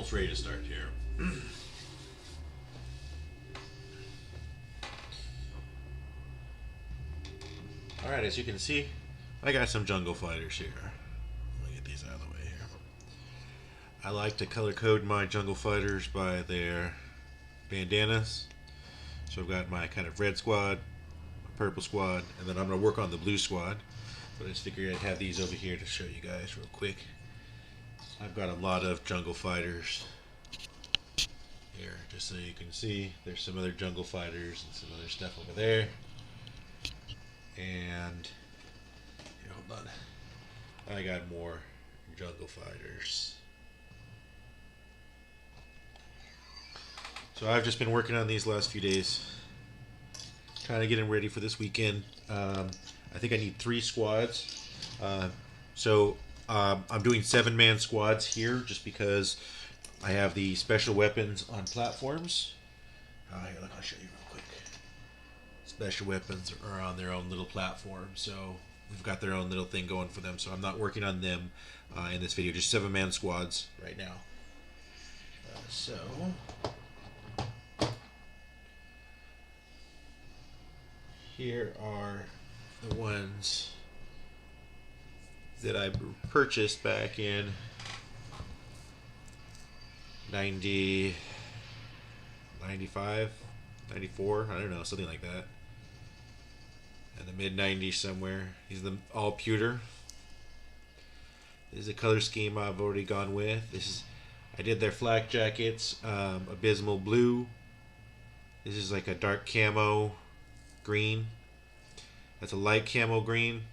almost ready to start here. Alright, as you can see, I got some jungle fighters here. Let me get these out of the way here. I like to color code my jungle fighters by their bandanas. So I've got my kind of red squad, my purple squad, and then I'm going to work on the blue squad. But I just figured I'd have these over here to show you guys real quick. I've got a lot of jungle fighters here, just so you can see. There's some other jungle fighters and some other stuff over there. And here, hold on. I got more jungle fighters. So I've just been working on these last few days, trying to get them ready for this weekend. I think I need 3 squads. I'm doing 7-man squads here just because I have the special weapons on platforms. Here, look, I'll show you real quick. Special weapons are on their own little platform, so we've got their own little thing going for them. So I'm not working on them in this video, just 7-man squads right now. Here are the ones that I purchased back in 90, 95, 94, I don't know, something like that. In the mid-90s somewhere. These are the all pewter. This is a color scheme I've already gone with. I did their flak jackets, abysmal blue. This is like a dark camo green. That's a light camo green.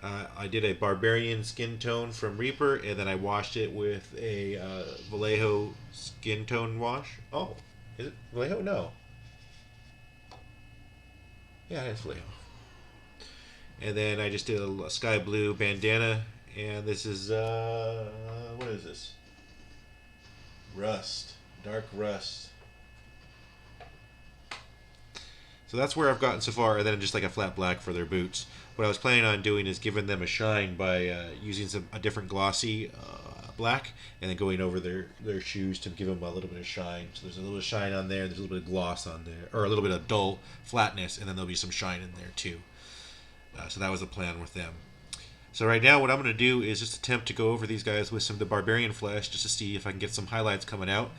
I did a Barbarian skin tone from Reaper, and then I washed it with a Vallejo skin tone wash. Oh, is it Vallejo? No. Yeah, it's Vallejo. And then I just did a sky blue bandana, and this is, what is this? Rust. Dark rust. So that's where I've gotten so far, and then just like a flat black for their boots. What I was planning on doing is giving them a shine by using a different glossy black, and then going over their shoes to give them a little bit of shine. So there's a little bit of shine on there, there's a little bit of gloss on there, or a little bit of dull flatness, and then there'll be some shine in there too. So that was the plan with them. So right now what I'm going to do is just attempt to go over these guys with some of the Barbarian Flesh, just to see if I can get some highlights coming out.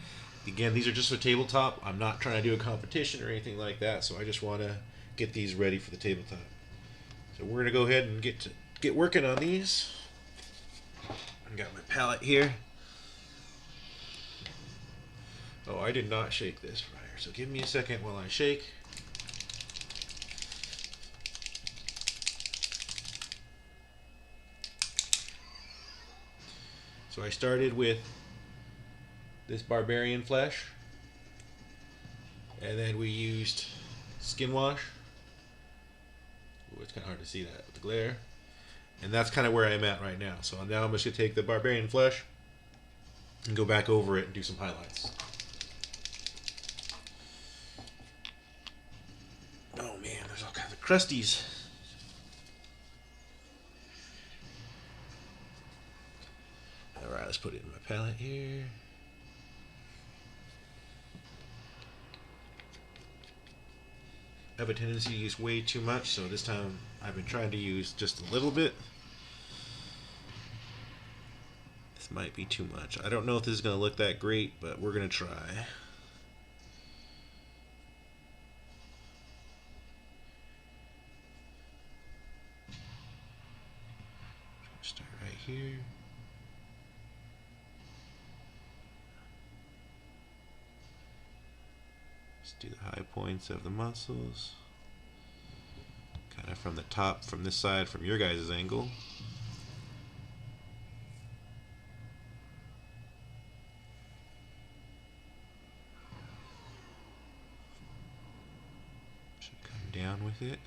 Again, these are just for tabletop. I'm not trying to do a competition or anything like that, so I just want to get these ready for the tabletop. So we're going to go ahead and get working on these. I've got my palette here. Oh, I did not shake this prior, so give me a second while I shake. So I started with this Barbarian Flesh, and then we used Skin Wash. Ooh, it's kind of hard to see that with the glare. And that's kind of where I'm at right now. So now I'm just going to take the Barbarian Flesh and go back over it and do some highlights. Oh man, there's all kinds of crusties. Alright, let's put it in my palette here. I have a tendency to use way too much, so this time I've been trying to use just a little bit. This might be too much. I don't know if this is going to look that great, but we're going to try. Start right here. Do the high points of the muscles, kind of from the top, from this side, from your guys' angle. Should come down with it.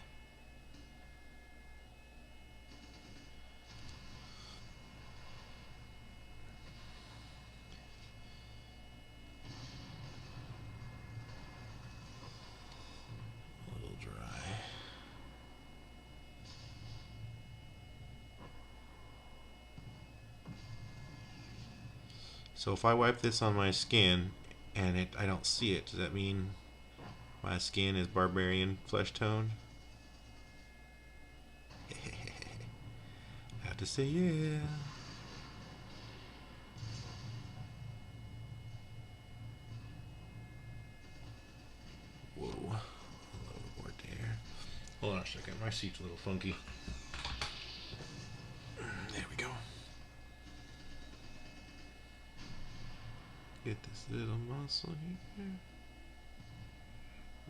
So if I wipe this on my skin and I don't see it, does that mean my skin is Barbarian Flesh tone? I have to say yeah. Whoa. Overboard there. Hold on a second. My seat's a little funky. There we go. Get this little muscle here.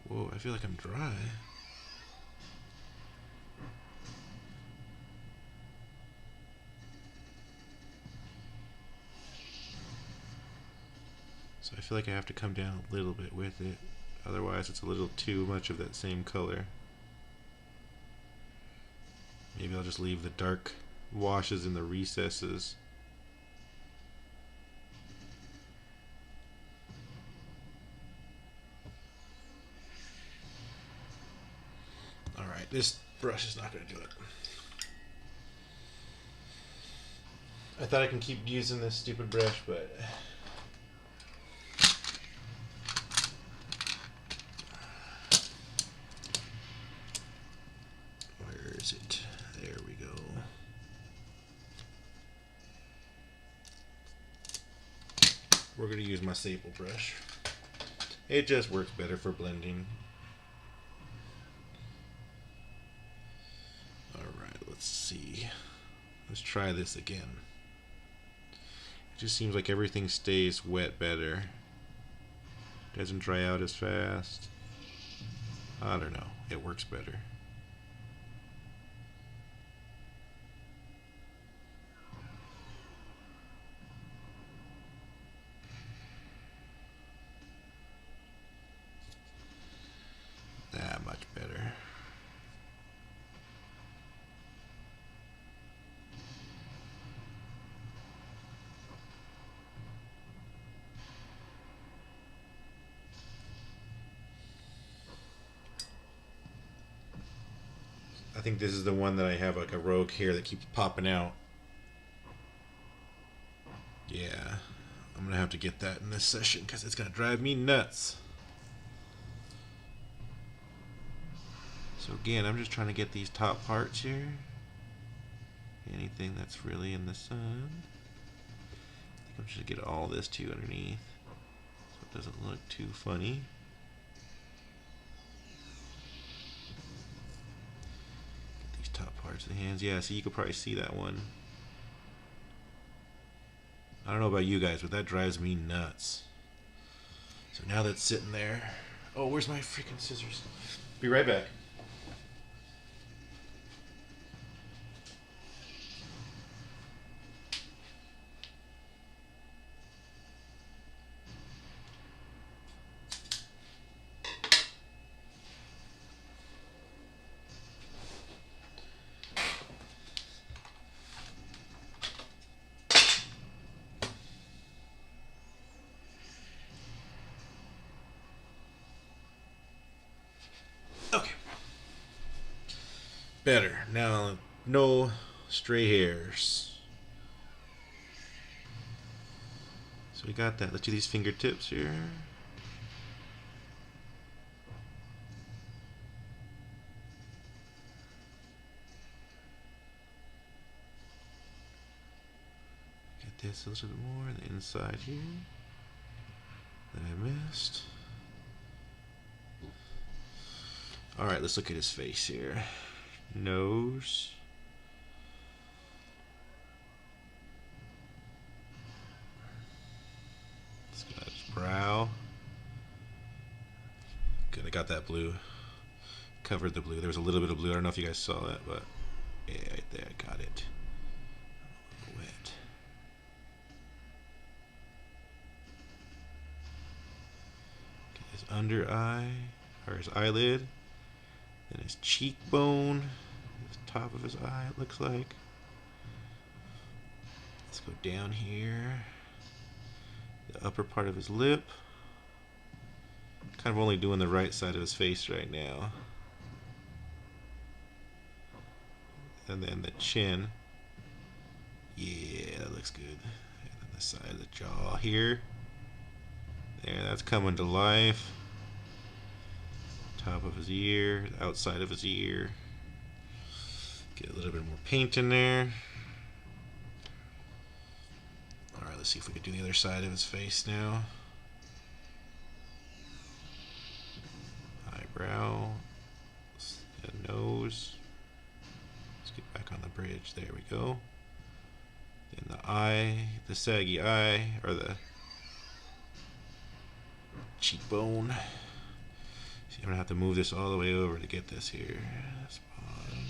Whoa, I feel like I'm dry. So I feel like I have to come down a little bit with it. Otherwise it's a little too much of that same color. Maybe I'll just leave the dark washes in the recesses. Alright, this brush is not going to do it. I thought I can keep using this stupid brush, but... where is it? There we go. We're going to use my staple brush. It just works better for blending. Alright, let's see. Let's try this again. It just seems like everything stays wet better. Doesn't dry out as fast. I don't know. It works better. Much better. I think this is the one that I have like a rogue hair that keeps popping out. Yeah, I'm gonna have to get that in this session because it's gonna drive me nuts. So again, I'm just trying to get these top parts here. Anything that's really in the sun. I think I'm just gonna get all this too underneath so it doesn't look too funny. Get these top parts of the hands. Yeah, so you could probably see that one. I don't know about you guys, but that drives me nuts. So now that's sitting there. Oh, where's my freaking scissors? Be right back. Okay. Better. Now, no stray hairs. So we got that. Let's do these fingertips here. Get this a little bit more on the inside here that I missed. Alright, let's look at his face here. Nose. Let's go at his brow. Good, I got that blue. Covered the blue. There was a little bit of blue. I don't know if you guys saw that, but yeah, right there, I got it. A little wet. Get his under eye, or his eyelid. Then his cheekbone, the top of his eye, it looks like. Let's go down here. The upper part of his lip. Kind of only doing the right side of his face right now. And then the chin. Yeah, that looks good. And then the side of the jaw here. There, that's coming to life. Top of his ear, outside of his ear. Get a little bit more paint in there. Alright, let's see if we can do the other side of his face now. Eyebrow. The nose. Let's get back on the bridge. There we go. Then the eye, the saggy eye, or the cheekbone. See, I'm gonna have to move this all the way over to get this here. That's bottom.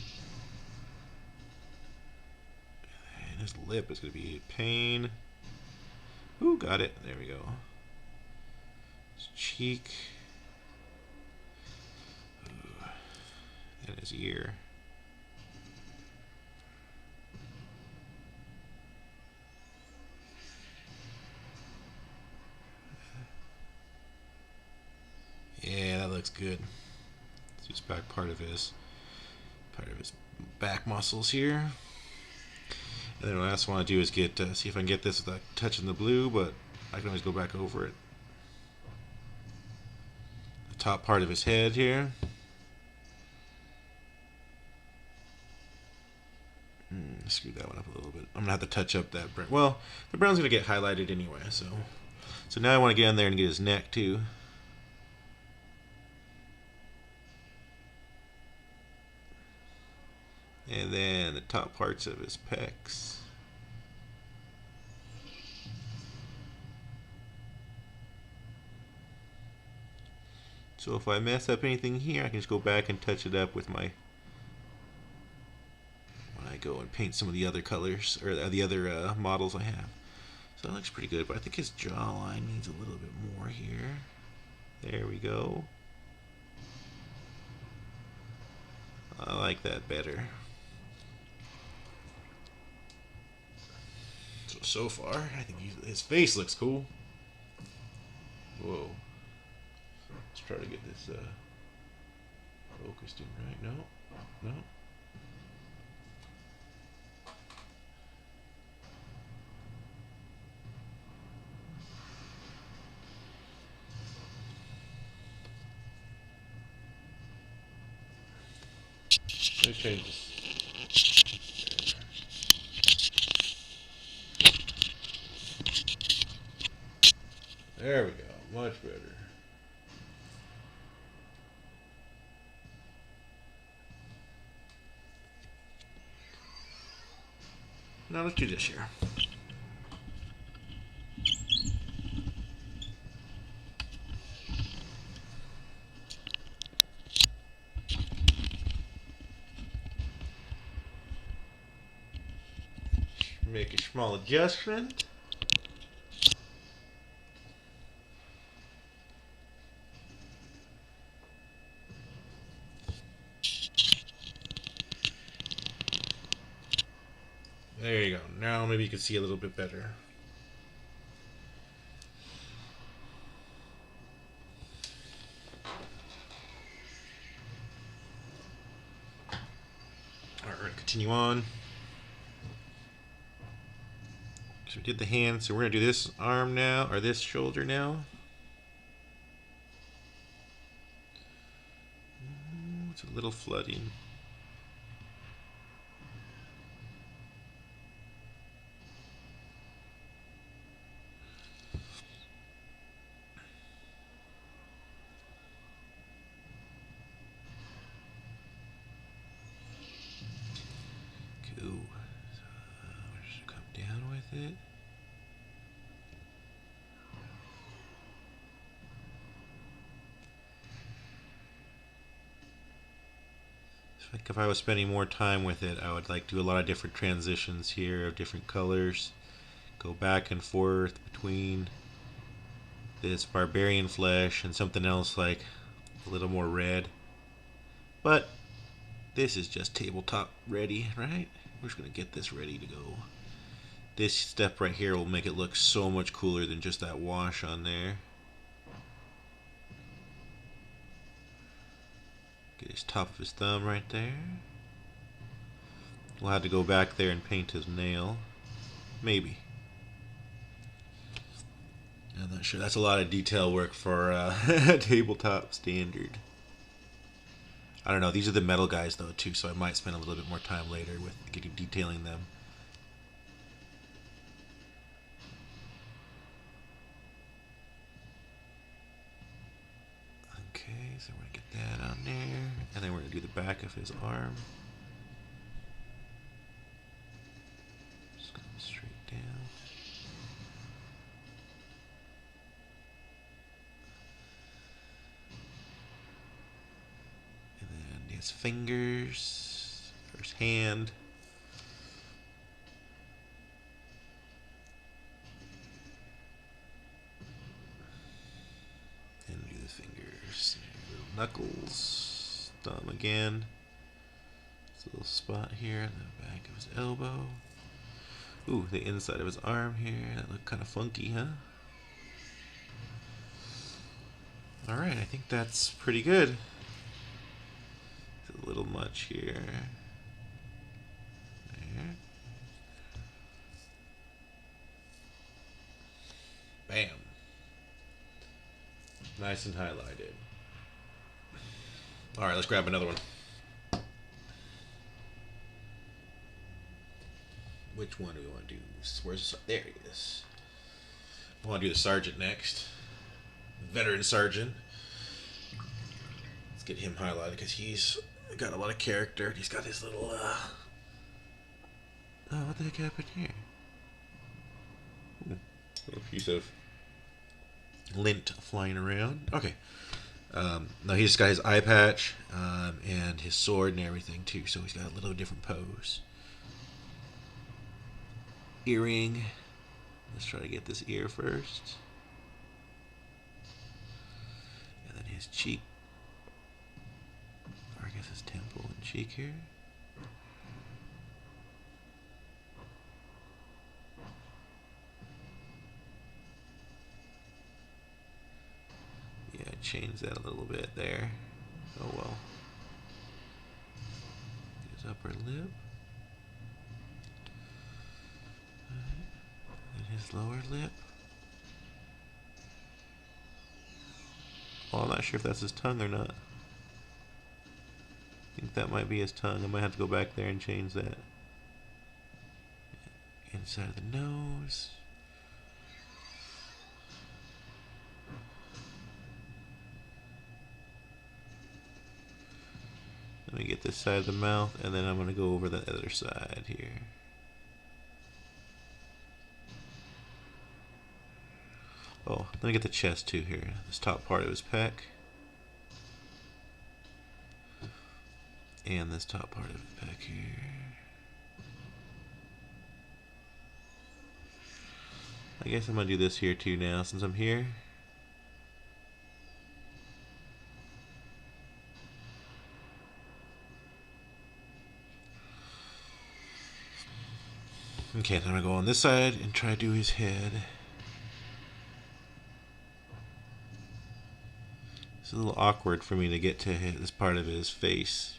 And his lip is gonna be a pain. Ooh, got it. There we go. His cheek. Ooh. And his ear. Yeah, that looks good. Let's use back part of his back muscles here. And then what I also want to do is get see if I can get this without touching the blue, but I can always go back over it. The top part of his head here. Screwed that one up a little bit. I'm gonna have to touch up that brown. Well, the brown's gonna get highlighted anyway, so now I want to get in there and get his neck too. And then the top parts of his pecs. So if I mess up anything here, I can just go back and touch it up with my, when I go and paint some of the other colors, or the other models I have. So that looks pretty good, but I think his jawline needs a little bit more here. There we go. I like that better. So far, I think his face looks cool. Whoa. Let's try to get this focused in right. No. Let's change this. There we go, much better. Now let's do this here. Make a small adjustment. There you go. Now maybe you can see a little bit better. Alright, continue on. So we did the hand, so we're going to do this arm now, or this shoulder now. It's a little flooding. It. I think if I was spending more time with it, I would like do a lot of different transitions here of different colors. Go back and forth between this Barbarian Flesh and something else like a little more red. But this is just tabletop ready, right? We're just going to get this ready to go. This step right here will make it look so much cooler than just that wash on there. Get his top of his thumb right there. We'll have to go back there and paint his nail. Maybe. I'm not sure. That's a lot of detail work for tabletop standard. I don't know. These are the metal guys though too, so I might spend a little bit more time later with detailing them. Okay, so we're gonna get that on there, and then we're gonna do the back of his arm. Just go straight down. And then his fingers, or his hand. And do the fingers. Knuckles, thumb again. This little spot here on the back of his elbow. Ooh, the inside of his arm here. That looked kind of funky, huh? Alright, I think that's pretty good. It's a little much here. There. Bam. Nice and highlighted. Alright, let's grab another one. Which one do we want to do? Where's the, there he is. I want to do the sergeant next. Veteran sergeant. Let's get him highlighted because he's got a lot of character. He's got his little oh, what the heck happened here? Ooh, little piece of lint flying around. Okay. No, he's got his eye patch and his sword and everything too, so he's got a little different pose. Earring. Let's try to get this ear first. And then his cheek. Or I guess his temple and cheek here. Yeah, change that a little bit there. Oh well. His upper lip. And his lower lip. Well, I'm not sure if that's his tongue or not. I think that might be his tongue. I might have to go back there and change that. Inside of the nose. Let me get this side of the mouth, and then I'm going to go over the other side here. Oh, let me get the chest too here. This top part of his pec. And this top part of his pec here. I guess I'm going to do this here too now since I'm here. Okay, then I'm going to go on this side and try to do his head. It's a little awkward for me to get to this part of his face.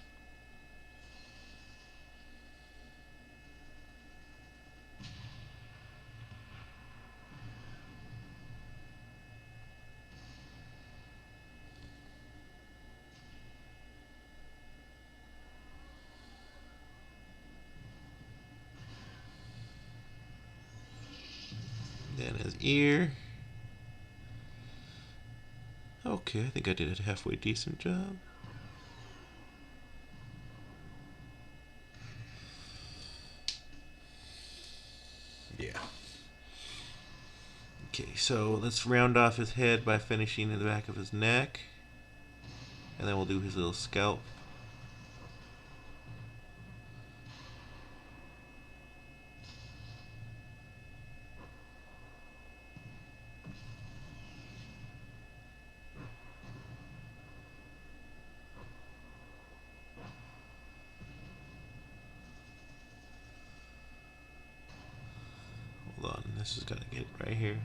Then his ear. Okay, I think I did a halfway decent job. Yeah. Okay, so let's round off his head by finishing in the back of his neck. And then we'll do his little scalp. Hold on, this is gonna get right here.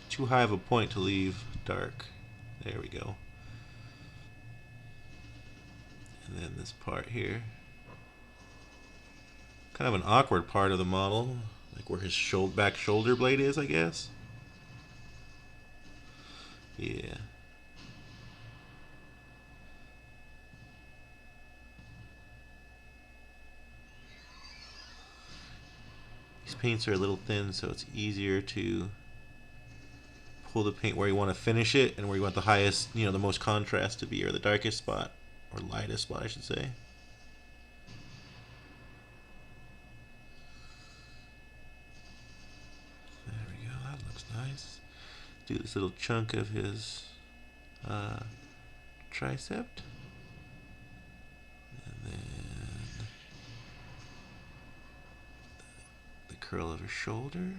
Too high of a point to leave dark. There we go. And then this part here. Kind of an awkward part of the model, like where his back shoulder blade is, I guess. Yeah. These paints are a little thin, so it's easier to pull the paint where you want to finish it and where you want the highest, you know, the most contrast to be, or the darkest spot, or lightest spot, I should say. There we go, that looks nice. Do this little chunk of his tricep. And then the curl of her shoulder.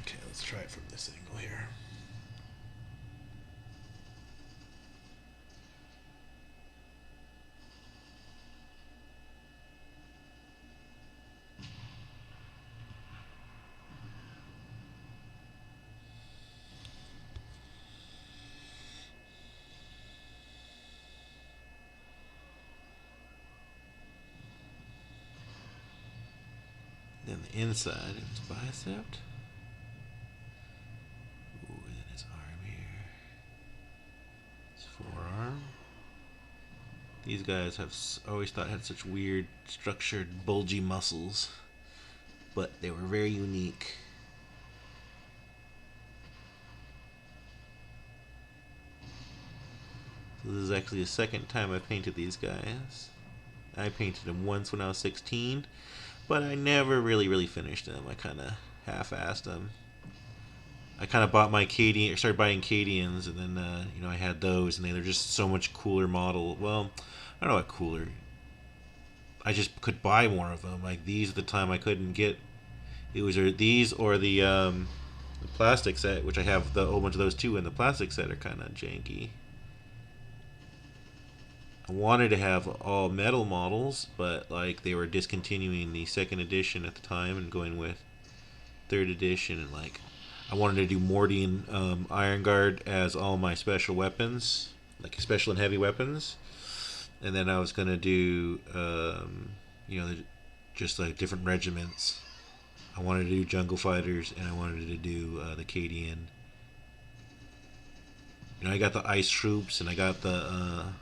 Okay, let's try it from this angle here. Then the inside of his bicep. Ooh, and then his arm here. His forearm. These guys have always thought had such weird, structured, bulgy muscles, but they were very unique. So this is actually the second time I painted these guys. I painted them once when I was 16. But I never really finished them. I kind of half-assed them. I kind of bought my Cadian, or started buying Cadians, and then you know, I had those, and they're just so much cooler model. Well, I don't know what cooler. I just could buy more of them. Like these at the time, I couldn't get. It was these or the plastic set, which I have a whole bunch of those too. And the plastic set are kind of janky. I wanted to have all metal models, but like they were discontinuing the second edition at the time and going with third edition, and like I wanted to do Mordian Iron Guard as all my special weapons, like special and heavy weapons, and then I was gonna do you know, just like different regiments. I wanted to do Jungle Fighters, and I wanted to do the Cadian. You know, I got the Ice Troops, and I got the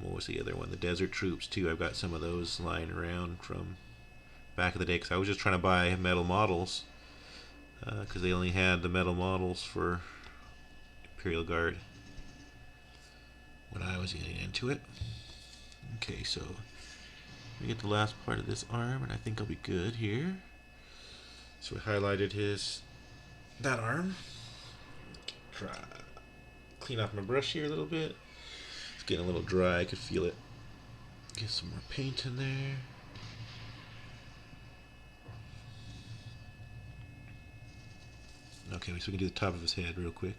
what was the other one? The Desert Troops too. I've got some of those lying around from back of the day, because I was just trying to buy metal models, because they only had the metal models for Imperial Guard when I was getting into it. Okay, so we get the last part of this arm, and I think I'll be good here. So we highlighted that arm. Try clean off my brush here a little bit. It's getting a little dry, I could feel it. Get some more paint in there. Okay, so we can do the top of his head real quick.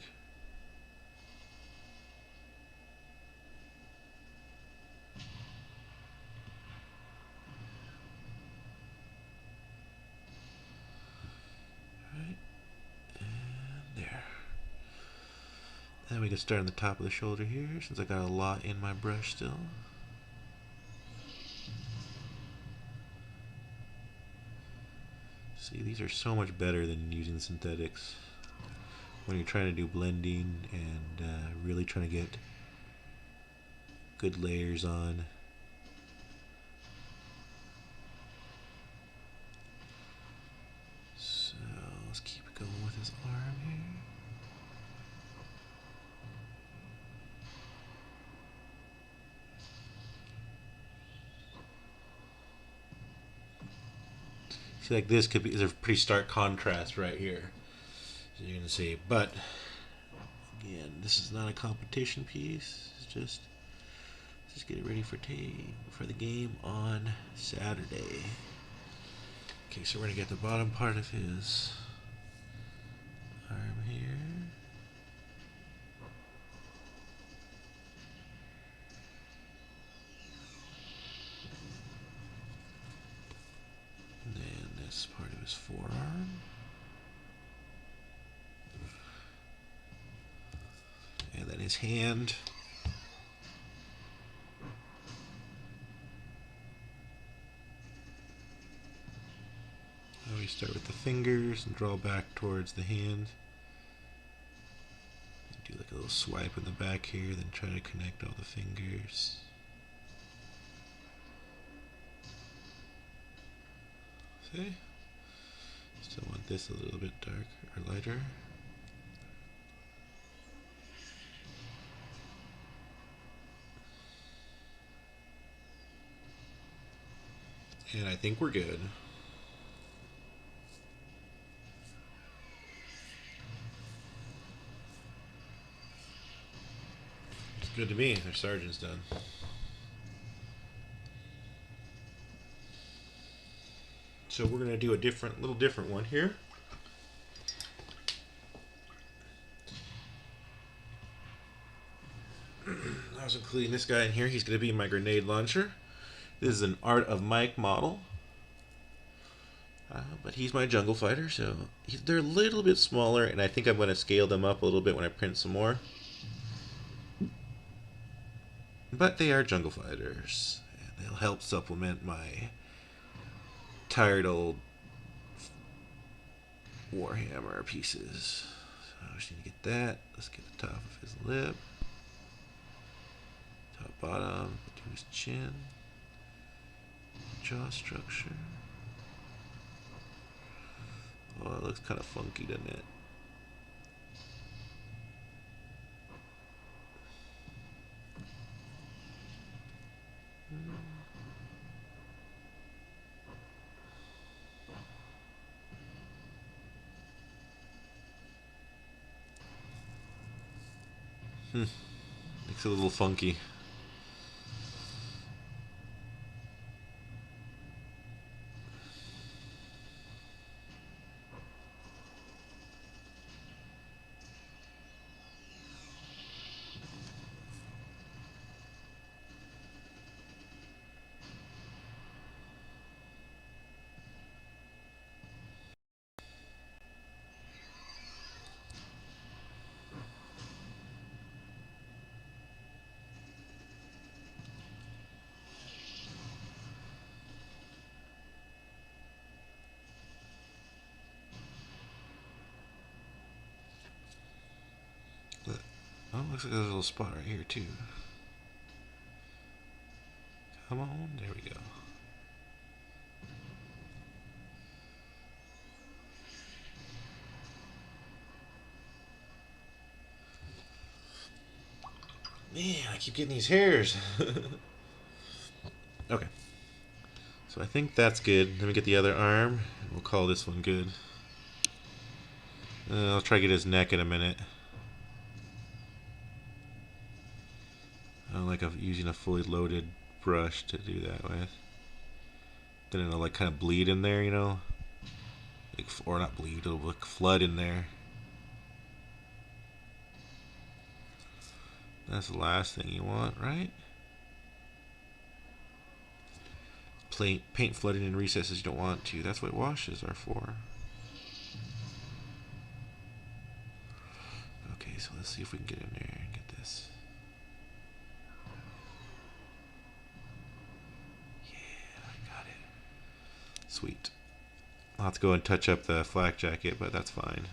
Alright, and there. Then we can start on the top of the shoulder here, since I got a lot in my brush still. See, these are so much better than using synthetics when you're trying to do blending and really trying to get good layers on. So let's keep going with his arm here. See, like this could be, there's a pretty stark contrast right here, as you're gonna see. But again, this is not a competition piece. It's just get it ready for the game on Saturday. Okay, so we're gonna get the bottom part of his arm here. Part of his forearm. And then his hand. start with the fingers and draw back towards the hand. Do like a little swipe in the back here, then try to connect all the fingers. See? Still want this a little bit darker or lighter. And I think we're good. It's good to me. Our sergeant's done. So we're gonna do a little different one here. I was including this guy in here. He's gonna be my grenade launcher. This is an Art of Mike model. But he's my jungle fighter, so they're a little bit smaller, and I think I'm going to scale them up a little bit when I print some more. But they are jungle fighters, and they'll help supplement my tired old Warhammer pieces. So I just need to get that. Let's get the top of his lip. Top, bottom, to his chin. Jaw structure. Oh, it looks kind of funky, doesn't it? Makes it a little funky. Oh, looks like there's a little spot right here too. Come on, there we go. Man, I keep getting these hairs. Okay. So I think that's good. Let me get the other arm, and we'll call this one good. I'll try to get his neck in a minute. I don't like using a fully loaded brush to do that with. Then it'll like kind of bleed in there, you know? Like, or not bleed, it'll like flood in there. That's the last thing you want, right? Paint flooding in recesses you don't want to. That's what washes are for. Okay, so let's see if we can get in there and get this. Yeah, I got it. Sweet. I'll have to go and touch up the flak jacket, but that's fine.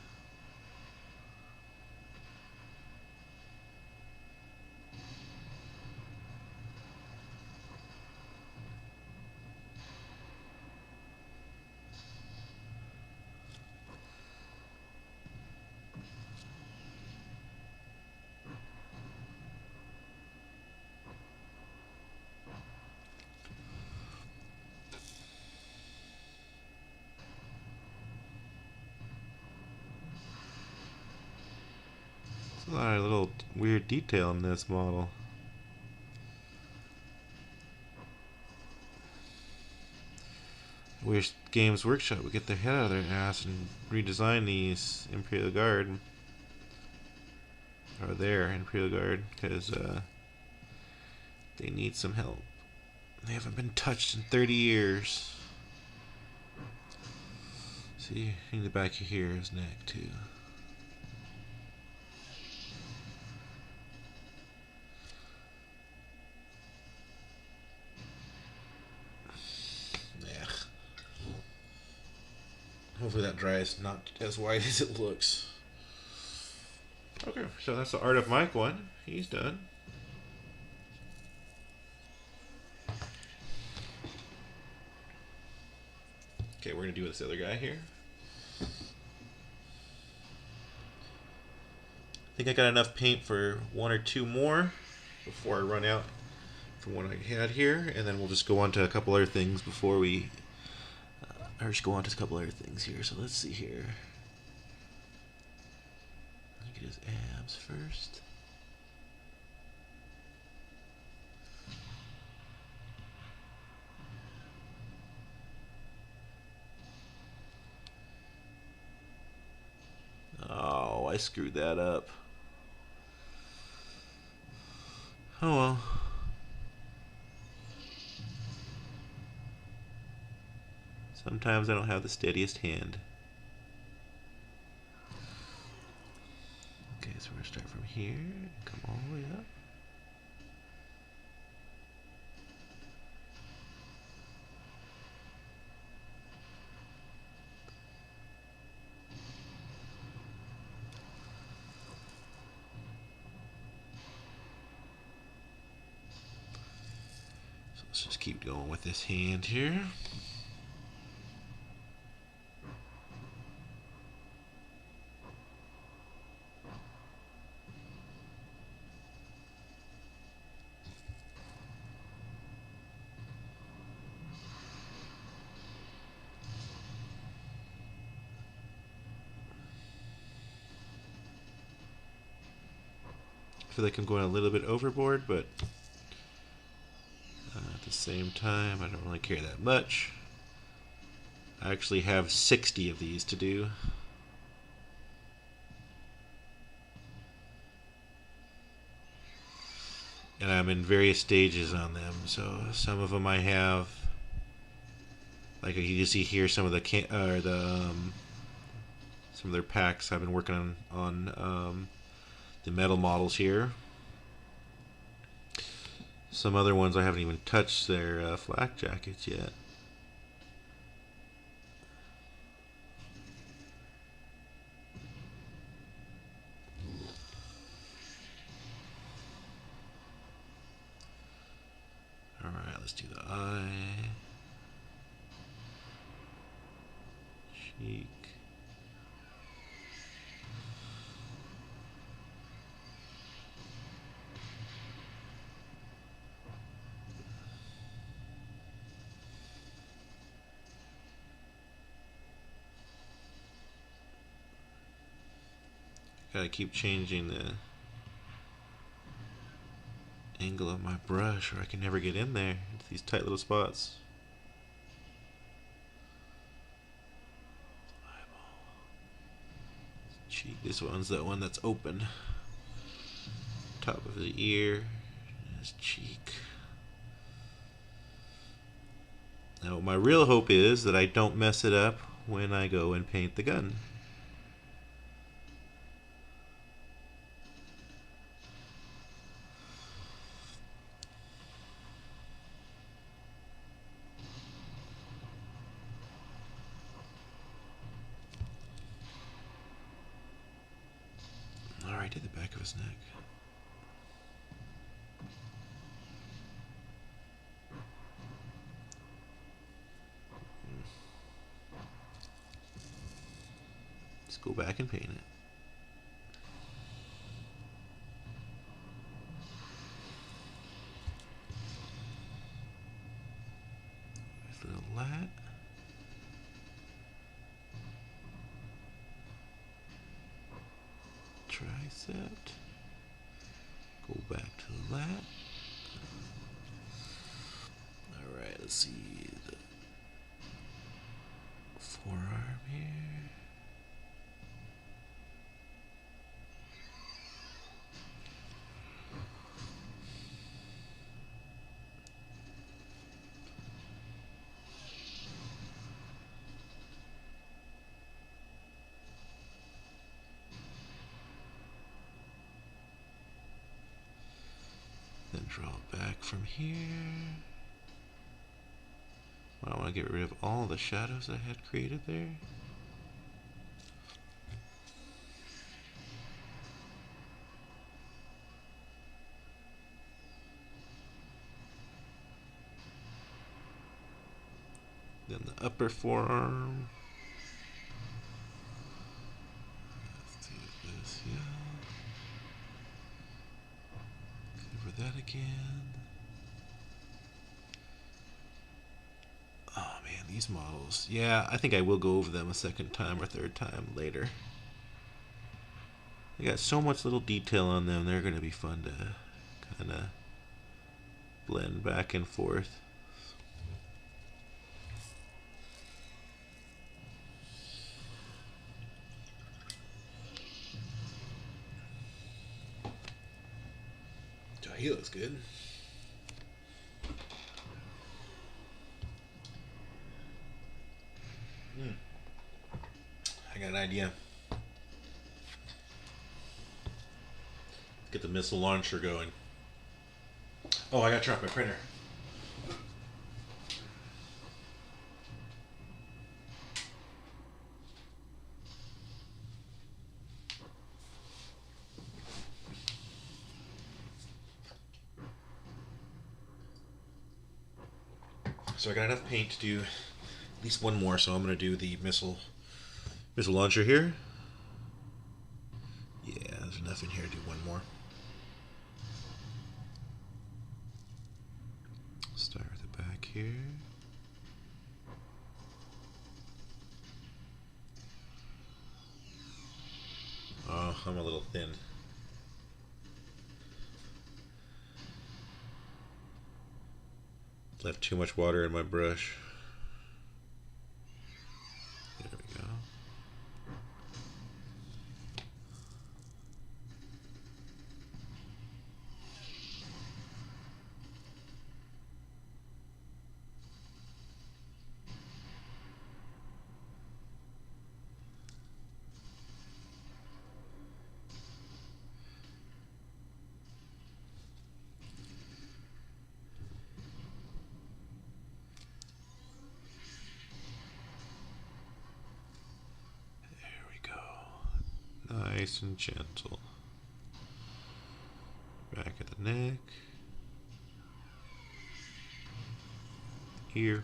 A lot of little weird detail in this model. I wish Games Workshop would get their head out of their ass and redesign these Imperial Guard. Or their Imperial Guard, because they need some help. They haven't been touched in 30 years. See, in the back of here, his neck too. Hopefully that dries not as white as it looks. Okay, so that's the Art of Mike one. He's done. Okay, we're gonna do this other guy here. I think I got enough paint for one or two more before I run out from what I had here, and then we'll just go on to a couple other things before we. Or just go on to a couple other things here. So let's see here. Get his abs first. Oh, I screwed that up. Oh well. Sometimes I don't have the steadiest hand. Okay, so we're going to start from here and come all the way up. So let's just keep going with this hand here. I feel like I'm going a little bit overboard, but at the same time, I don't really care that much. I actually have 60 of these to do. And I'm in various stages on them. So some of them I have, like you can see here, some of the some of their packs I've been working on the metal models here. Some other ones I haven't even touched their flak jackets yet. Alright, let's do the eye. Cheek. Gotta keep changing the angle of my brush or I can never get in there into these tight little spots. Eyeball. Cheek. This one's the one that's open. Top of the ear. His cheek. Now my real hope is that I don't mess it up when I go and paint the gun. Alright, to the back of his neck. Let's go back and paint it. His little lat. Tricep. Go back to the lat. Alright, let's see the forearm here. Then draw it back from here. I want to get rid of all the shadows I had created there. upper forearm. Let's do this, yeah. Cover that again. Oh man, these models. Yeah, I think I will go over them a second time or third time later. They got so much little detail on them, they're going to be fun to kind of blend back and forth. Oh, he looks good. I got an idea. Let's get the missile launcher going. Oh, I gotta turn off my printer. So I got enough paint to do at least one more, so I'm gonna do the missile launcher here. Yeah, there's enough in here to do one more. Start with the back here. Oh, I'm a little thin. Left too much water in my brush. There we go. Nice and gentle. Back of the neck. Here.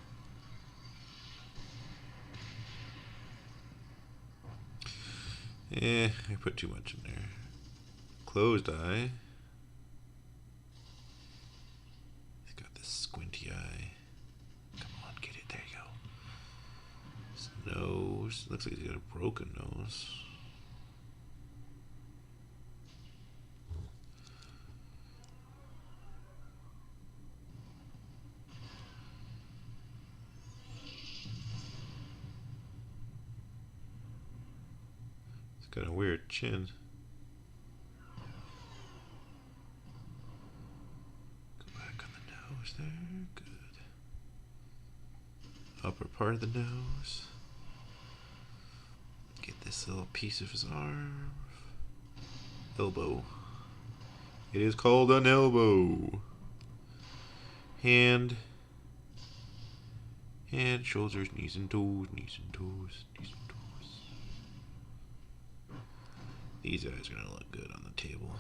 I put too much in there. Closed eye. He's got this squinty eye. Come on, get it. There you go. His nose. Looks like he's got a broken nose. Got a weird chin. Go back on the nose there. Good. Upper part of the nose. Get this little piece of his arm. Elbow. It is called an elbow. Hand. Hand, shoulders, knees and toes, knees and toes, knees and toes. These eyes are going to look good on the table.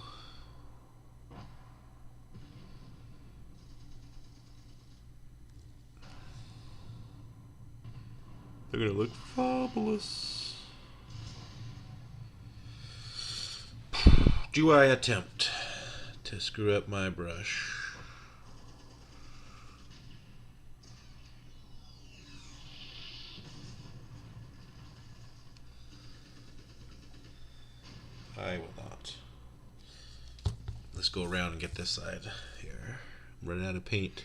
They're going to look fabulous. Do I attempt to screw up my brush? I will not. Let's go around and get this side here. I'm running out of paint.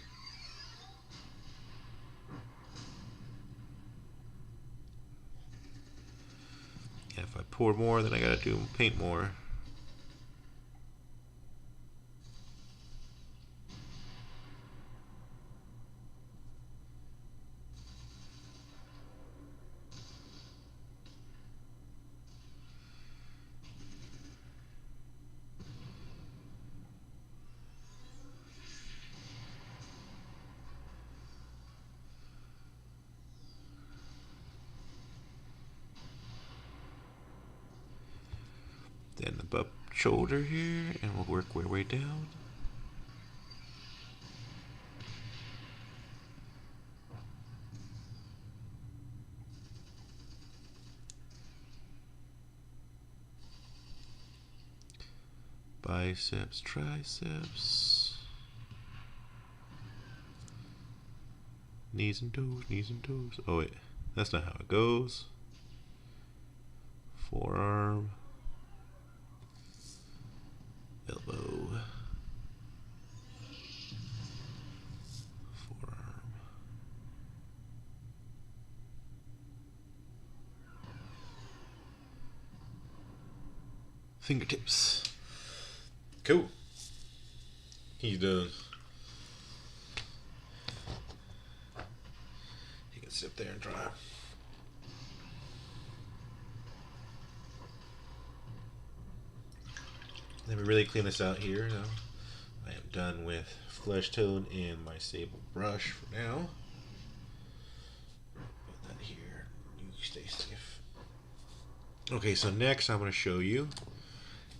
Yeah, if I pour more, then I gotta do paint more. Then the butt shoulder here, and we'll work our way down. Biceps, triceps, knees and toes, knees and toes. Oh wait, that's not how it goes. Forearm, elbow, forearm, fingertips. Cool. He's done. He can sit there and try. Let me really clean this out here. Now, I am done with flesh tone and my sable brush for now. Put that here. You stay safe. Okay, so next I'm going to show you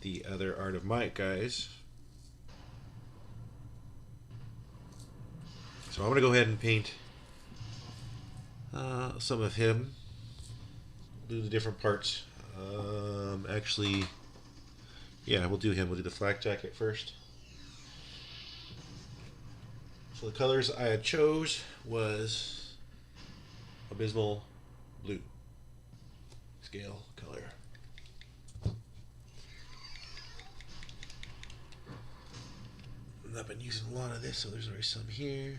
the other Art of Might guys. So I'm going to go ahead and paint some of him. Do the different parts. Actually, yeah, we'll do him. We'll do the Flak Jacket first. So the colors I had chose was Abysmal Blue scale color. And I've been using a lot of this, so there's already some here.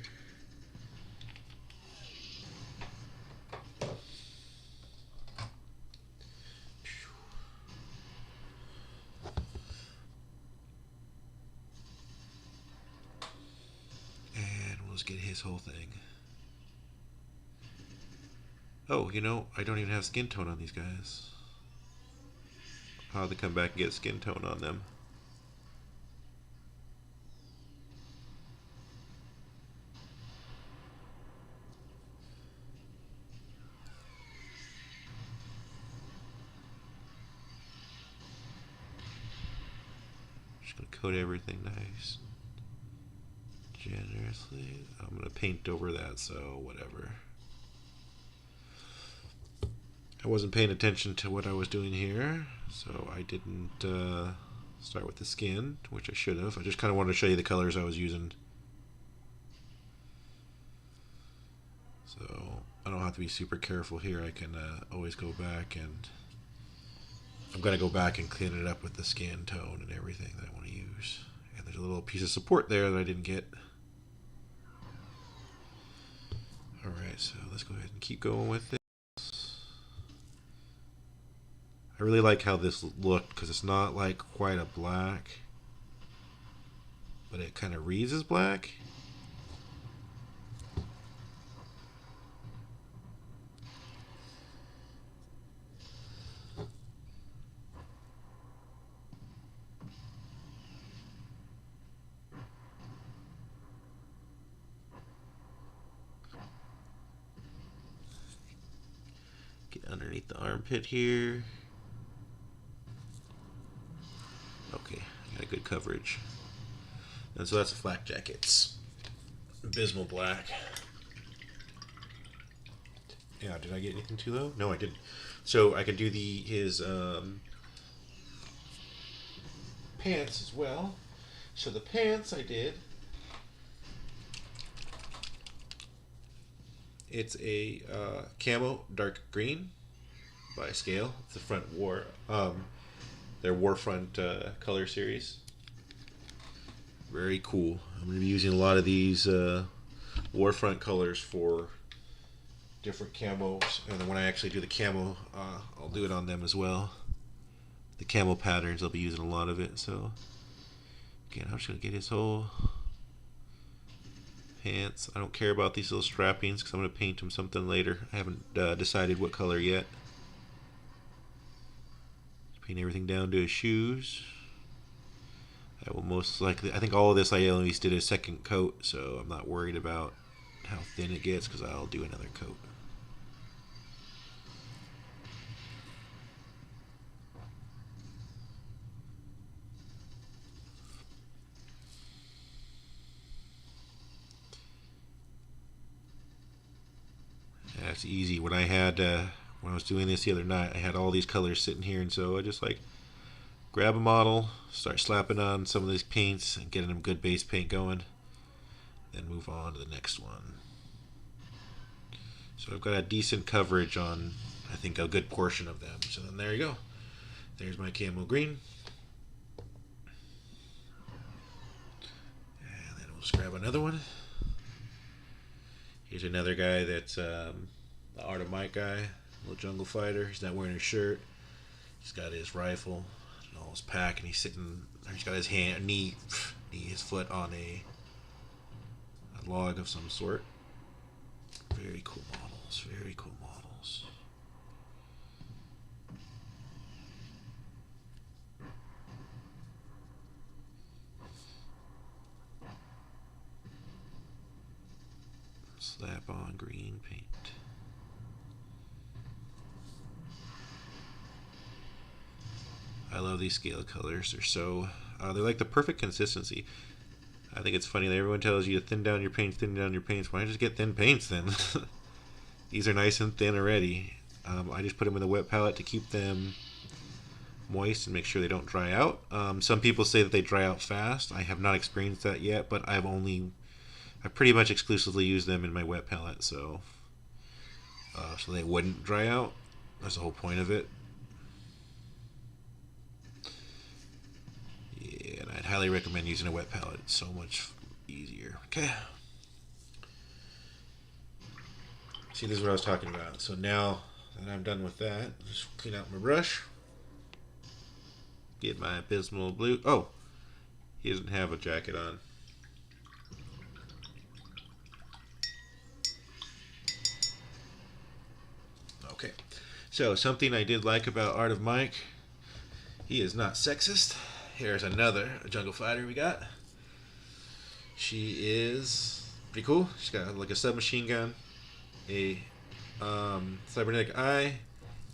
Let's get his whole thing. Oh, you know, I don't even have skin tone on these guys. How they come back and get skin tone on them. Just gonna coat everything nice. Generously. I'm going to paint over that, so whatever. I wasn't paying attention to what I was doing here, so I didn't start with the skin, which I should have. I just kind of wanted to show you the colors I was using. So I don't have to be super careful here. I can always go back, and I'm going to go back and clean it up with the skin tone and everything that I want to use. And there's a little piece of support there that I didn't get. Alright, so let's go ahead and keep going with this. I really like how this looked because it's not like quite a black, but it kind of reads as black. Get underneath the armpit here. Okay, got a good coverage. And so that's the Flak Jacket's Abysmal Black. Yeah, did I get anything too low? No, I didn't. So I can do his pants as well. So the pants I did. It's a camo dark green by Scale. It's the front their Warfront color series. Very cool. I'm going to be using a lot of these Warfront colors for different camos, and then when I actually do the camo, I'll do it on them as well. The camo patterns, I'll be using a lot of it. So again, I'm just going to get his whole pants. I don't care about these little strappings because I'm going to paint them something later. I haven't decided what color yet. Paint everything down to his shoes. I will most likely, I think all of this I only did a second coat, so I'm not worried about how thin it gets because I'll do another coat. That's easy. When I was doing this the other night, I had all these colors sitting here, and so I just like grab a model, start slapping on some of these paints and getting them good base paint going, then move on to the next one. So I've got a decent coverage on, I think, a good portion of them. So then there you go. There's my camo green. And then we'll just grab another one. Here's another guy that's the Art of Mike guy, little jungle fighter. He's not wearing a shirt. He's got his rifle and all his pack, and he's sitting. He's got his his foot on a log of some sort. Very cool models. Very cool models. Slap on green paint. I love these scale colors. They're so they're like the perfect consistency. I think it's funny that everyone tells you to thin down your paints, thin down your paints. Why don't you just get thin paints then? These are nice and thin already. I just put them in the wet palette to keep them moist and make sure they don't dry out. Some people say that they dry out fast. I have not experienced that yet, but I pretty much exclusively use them in my wet palette, so they wouldn't dry out. That's the whole point of it. Yeah, and I'd highly recommend using a wet palette. It's so much easier. Okay. See, this is what I was talking about. So now that I'm done with that, just clean out my brush. Get my abysmal blue. Oh, he doesn't have a jacket on. Okay, so something I did like about Art of Mike, he is not sexist. Here's another jungle fighter we got. She is pretty cool. She's got like a submachine gun, a cybernetic eye,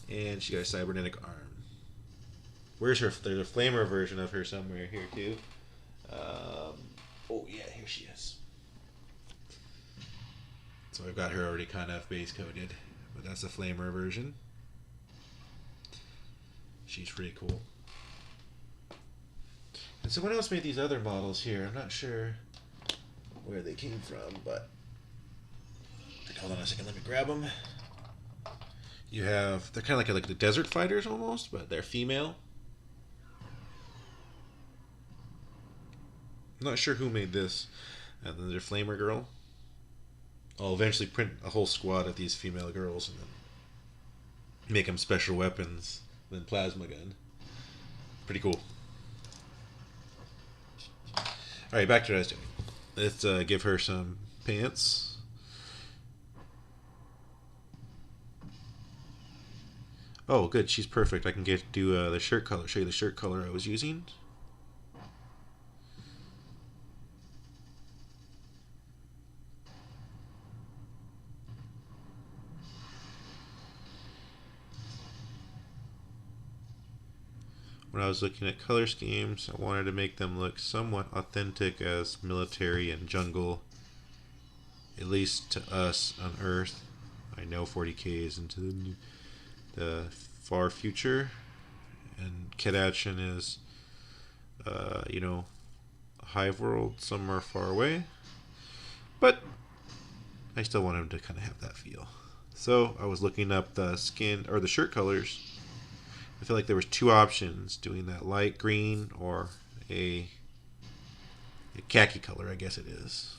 and she got a cybernetic arm. Where's her? There's a flamer version of her somewhere here too. Oh yeah, here she is. So I've got her already kind of base coated, but that's the flamer version. She's pretty cool. And someone else made these other models here. I'm not sure where they came from, but hold on a second. Let me grab them. You have, they're kind of like the desert fighters almost, but they're female. I'm not sure who made this. And then there's Flamer Girl. I'll eventually print a whole squad of these female girls and then make them special weapons, then plasma gun. Pretty cool. Alright, back to what I was doing. Let's give her some pants. Oh, good. She's perfect. I can do the shirt color. Show you the shirt color I was using. When I was looking at color schemes, I wanted to make them look somewhat authentic as military and jungle, at least to us on Earth. I know 40K is into the far future, and Kedachin is, you know, a hive world somewhere far away, but I still want him to kind of have that feel. So I was looking up the skin or the shirt colors. I feel like there was two options, doing that light green or a khaki color, I guess it is.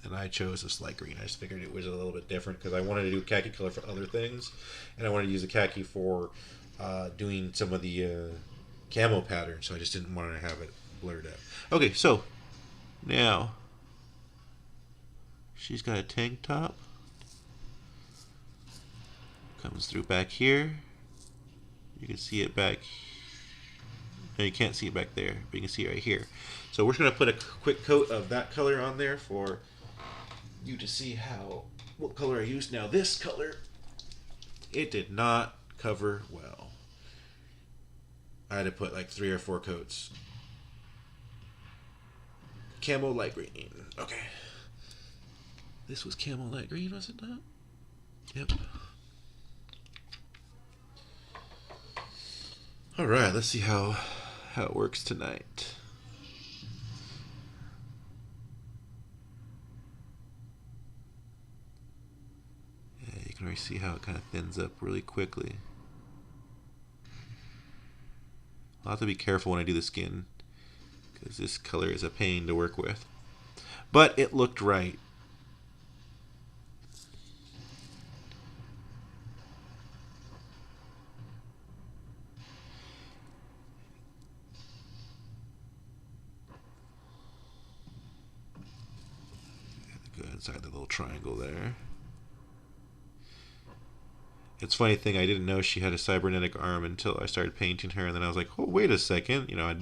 And I chose this light green. I just figured it was a little bit different because I wanted to do khaki color for other things, and I wanted to use the khaki for doing some of the camo patterns, so I just didn't want to have it blurred out. Okay, so now she's got a tank top. Comes through back here. You can see it back. No, you can't see it back there, but you can see it right here. So we're just going to put a quick coat of that color on there for you to see what color I used. Now this color, it did not cover well. I had to put like 3 or 4 coats. Camo light green. Okay. This was camo light green, was it not? Yep. All right, let's see how it works tonight. Yeah, you can already see how it kind of thins up really quickly. I'll have to be careful when I do the skin, because this color is a pain to work with. But it looked right. Go inside the little triangle there. It's a funny thing, I didn't know she had a cybernetic arm until I started painting her, and then I was like, oh, wait a second. You know,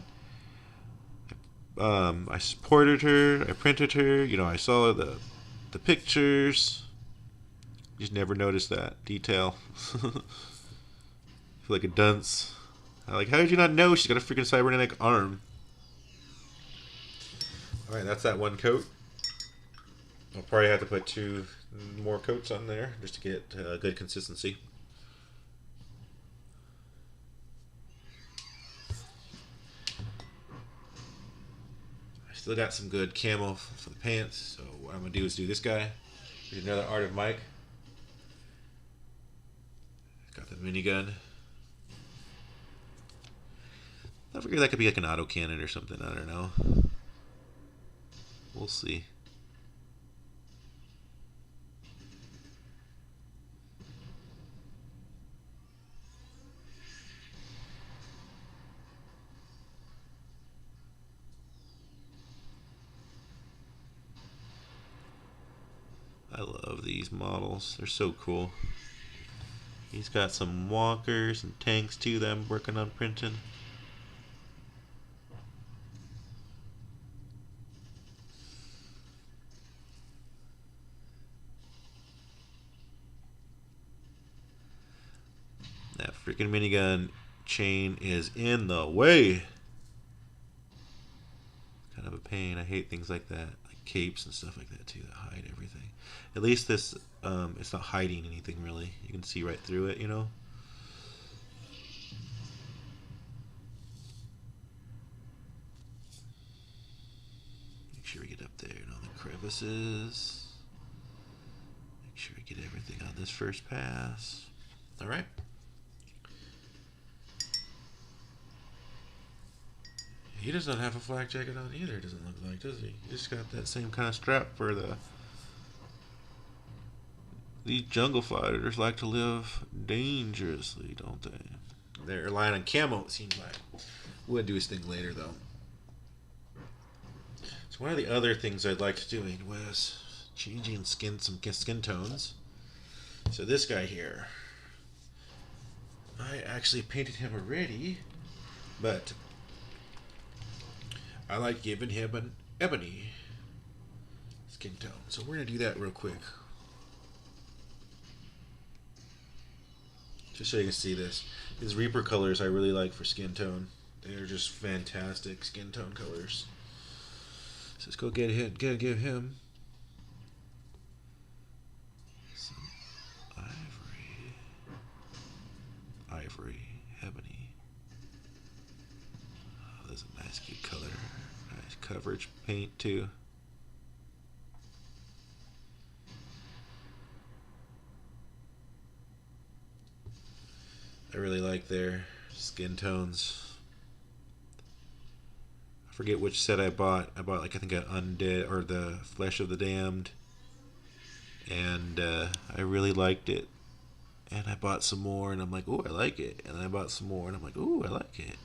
I supported her, I printed her, you know, I saw the pictures. Just never noticed that detail. I feel like a dunce. I'm like, how did you not know she's got a freaking cybernetic arm? Alright, that's that one coat. I'll probably have to put 2 more coats on there just to get good consistency. I still got some good camo for the pants, so what I'm going to do is do this guy. Here's another art of Mike. Got the minigun. I figured that could be like an autocannon or something, I don't know. We'll see. I love these models. They're so cool. He's got some walkers and tanks too that I'm working on printing. That freaking minigun chain is in the way. Kind of a pain. I hate things like that, like capes and stuff like that too, that hide everything. At least this, it's not hiding anything really. You can see right through it, you know. Make sure we get up there and all the crevices. Make sure we get everything on this first pass. All right. He does not have a flak jacket on either, doesn't look like, does he? He just got that same kind of strap for the... These jungle fighters like to live dangerously, don't they? They're relying on camo, it seems like. We'll do his thing later, though. So one of the other things I'd like to do was changing some skin tones. So this guy here, I actually painted him already, but I like giving him an ebony skin tone. So we're going to do that real quick. Just so you can see this. These Reaper colors I really like for skin tone. They're just fantastic skin tone colors. So let's go give him some ivory, ebony. Oh, that's a nice good color. Nice coverage paint too. I really like their skin tones. I forget which set I bought. I bought like I think an Undead or the Flesh of the Damned, and I really liked it. And I bought some more, and I'm like, oh, I like it. And then I bought some more, and I'm like, oh, I like it.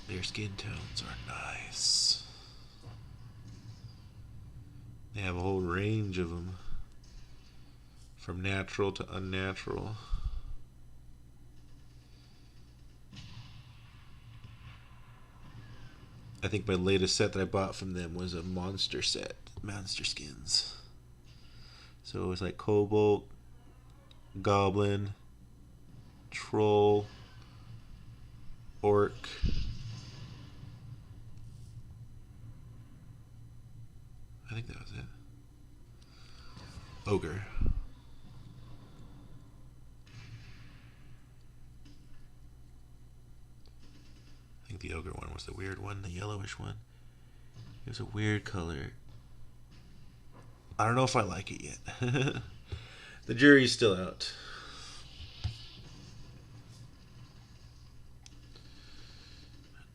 Their skin tones are nice. They have a whole range of them, from natural to unnatural. I think my latest set that I bought from them was a monster set, monster skins. So it was like Kobold, Goblin, Troll, Orc, I think that was it. Ogre. I think the ogre one was the weird one, the yellowish one. It was a weird color. I don't know if I like it yet. The jury's still out.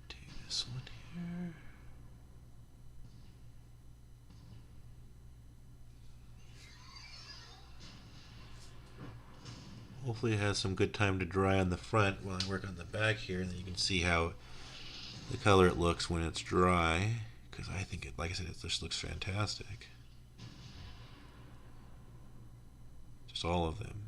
Do this one here. Hopefully it has some good time to dry on the front while I work on the back here, and then you can see how the color it looks when it's dry. Because I think it, like I said, it just looks fantastic. Just all of them.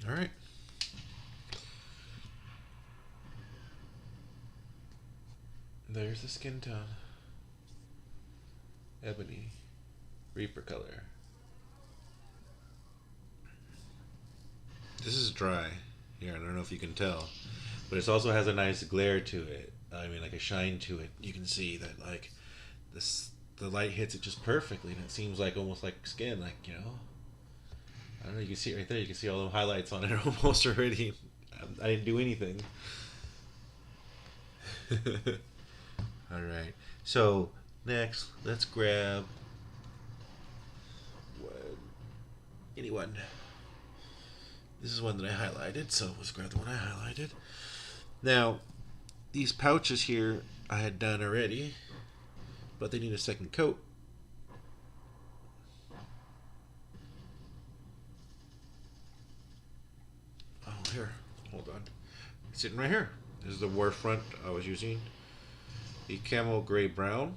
All right. There's the skin tone. Ebony. Reaper color. This is dry. Here, I don't know if you can tell. But it also has a nice glare to it. I mean, like a shine to it. You can see that, like, this, the light hits it just perfectly, and it seems like almost like skin, like, you know. I don't know, you can see it right there. You can see all the highlights on it almost already. I didn't do anything. Alright, so next, let's grab anyone. This is one that I highlighted, so let's grab the one I highlighted. Now, these pouches here I had done already, but they need a second coat. Oh, here, hold on. It's sitting right here. This is the war front I was using. The camel gray brown.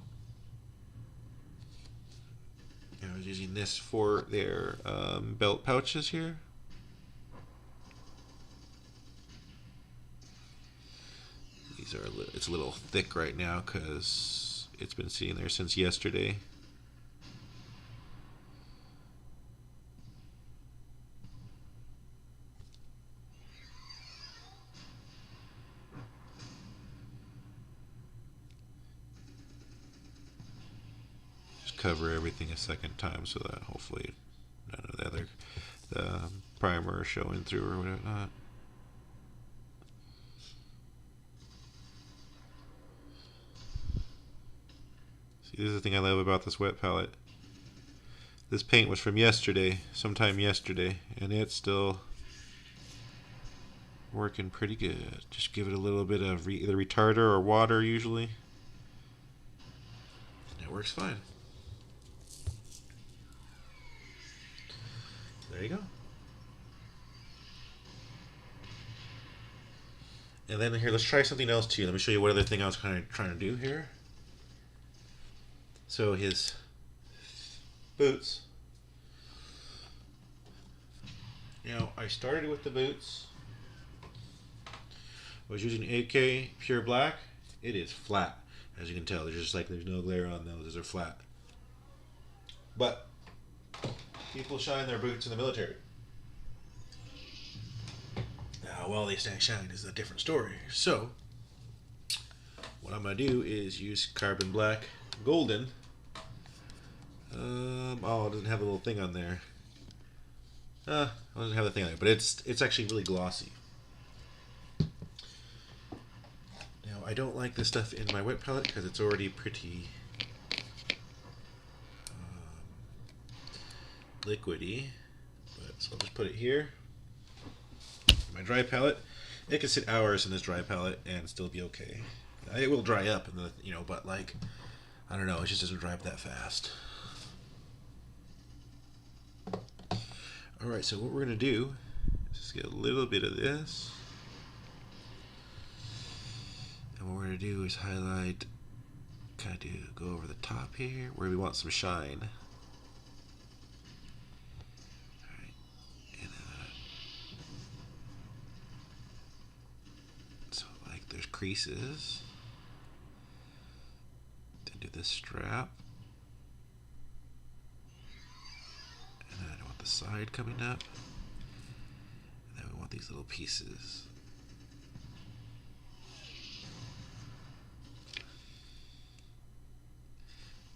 And I was using this for their belt pouches here. These are it's a little thick right now because it's been sitting there since yesterday. Cover everything a second time so that hopefully none of the primer is showing through or whatnot. See, this is the thing I love about this wet palette. This paint was from yesterday, sometime yesterday, and it's still working pretty good. Just give it a little bit of either retarder or water usually, and it works fine. There you go. And then here, let's try something else too. Let me show you what other thing I was kind of trying to do here. So his boots. You know, I started with the boots. I was using AK Pure Black. It is flat, as you can tell. There's no glare on those. Those are flat. But people shine their boots in the military. Now, while they stay shine is a different story. So, what I'm going to do is use Carbon Black Golden. Oh, it doesn't have a little thing on there. It doesn't have the thing on there, but it's actually really glossy. Now, I don't like this stuff in my wet palette because it's already pretty liquidy, but so I'll just put it here. My dry palette, it can sit hours in this dry palette and still be okay. It will dry up, but like, I don't know, it just doesn't dry up that fast. All right, so what we're gonna do is just get a little bit of this. And what we're going to do is highlight, kind of go over the top here where we want some shine. Alright, and so like there's creases. Then do this strap. And then I want the side coming up. And then we want these little pieces.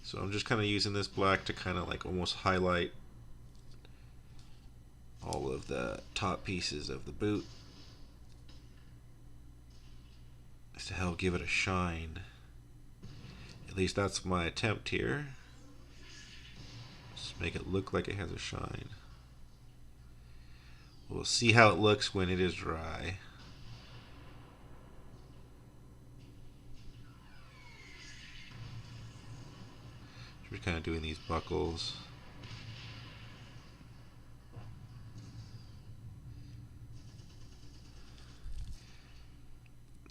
So I'm just kind of using this black to kind of like almost highlight all of the top pieces of the boot, just to help give it a shine. At least that's my attempt here. Just make it look like it has a shine. We'll see how it looks when it is dry. We're kind of doing these buckles.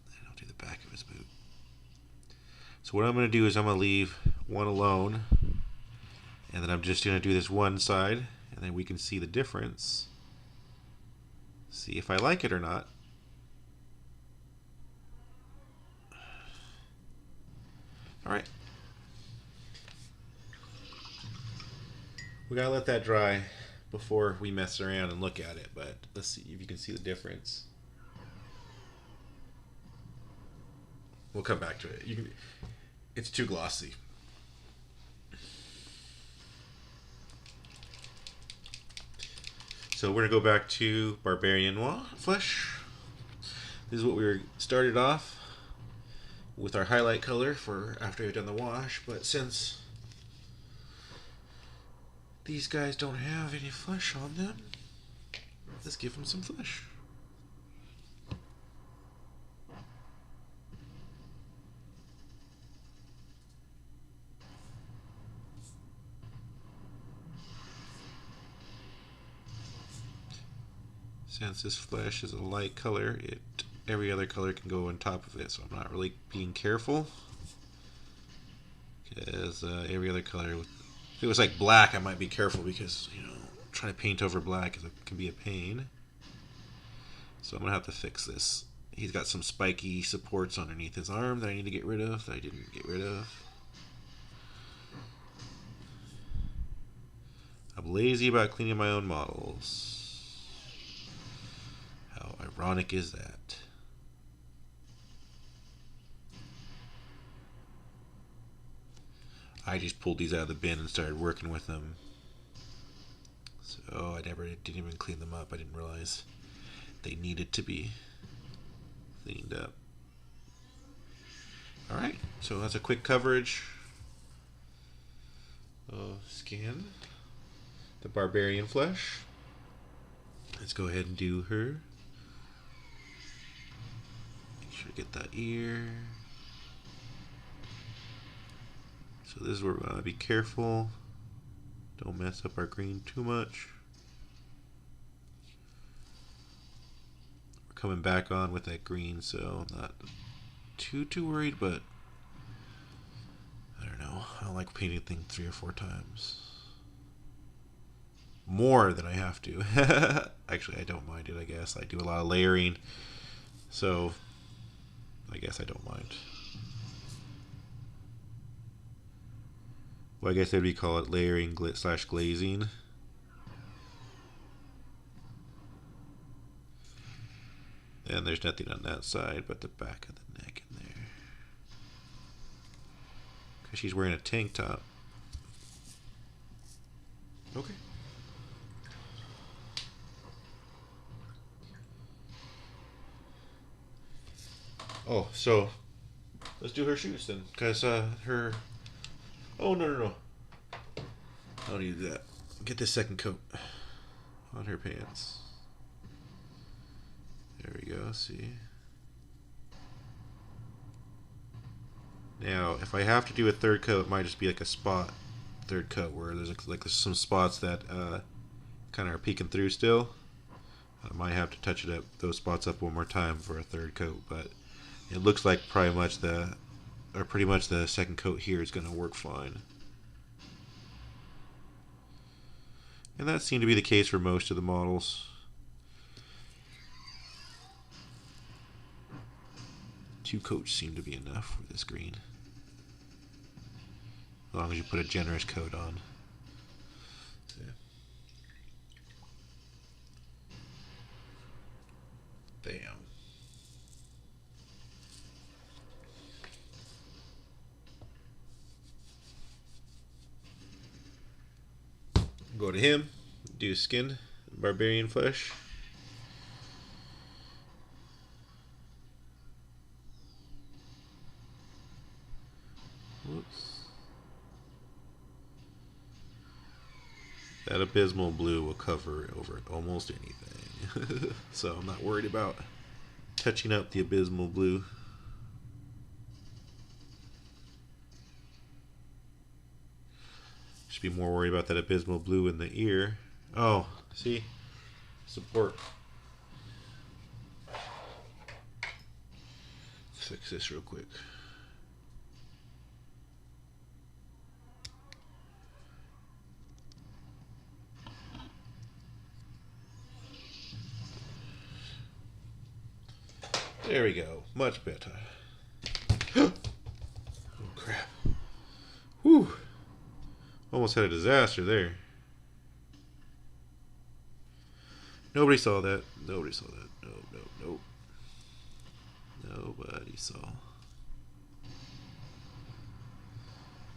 And I'll do the back of his boot. So what I'm going to do is I'm going to leave one alone, and then I'm just going to do this one side, and then we can see the difference. See if I like it or not. Alright. We gotta let that dry before we mess around and look at it, but let's see if you can see the difference. We'll come back to it. It's too glossy. So we're gonna go back to Barbarian Flesh. This is what we started off with our highlight color for after we've done the wash, but since these guys don't have any flesh on them, let's give them some flesh. Since this flesh is a light color, every other color can go on top of it, so I'm not really being careful. Because every other color, if it was like black, I might be careful because, you know, trying to paint over black can be a pain. So I'm going to have to fix this. He's got some spiky supports underneath his arm that I need to get rid of, that I didn't get rid of. I'm lazy about cleaning my own models. How ironic is that? I just pulled these out of the bin and started working with them. So I didn't even clean them up. I didn't realize they needed to be cleaned up. Alright, so that's a quick coverage of Skin, the Barbarian Flesh. Let's go ahead and do her. Make sure to get that ear. So this is where we want to be careful. Don't mess up our green too much. We're coming back on with that green, so I'm not too worried, but I don't know. I don't like painting things 3 or 4 times. More than I have to. Actually, I don't mind it, I guess. I do a lot of layering, so I guess I don't mind. Well, I guess we call it layering / glazing. And there's nothing on that side but the back of the neck in there. Because she's wearing a tank top. Okay. Oh, so let's do her shoes then. Because her... Oh, no. I don't need that. Get this second coat on her pants. There we go, see? Now, if I have to do a third coat, it might just be like a spot third coat where there's like some spots that kind of are peeking through still. I might have to touch those spots up one more time for a third coat, but It looks like pretty much the second coat here is going to work fine. And that seemed to be the case for most of the models. Two coats seem to be enough for this green. As long as you put a generous coat on. Bam. Go to him, do skin, Barbarian Flesh. Whoops. That abysmal blue will cover over almost anything. So I'm not worried about touching up the abysmal blue. Should be more worried about that abysmal blue in the ear. Oh, see? Support. Fix this real quick. There we go. Much better. Oh, crap. Whew. Almost had a disaster there. Nobody saw that. Nobody saw that. No. Nobody saw.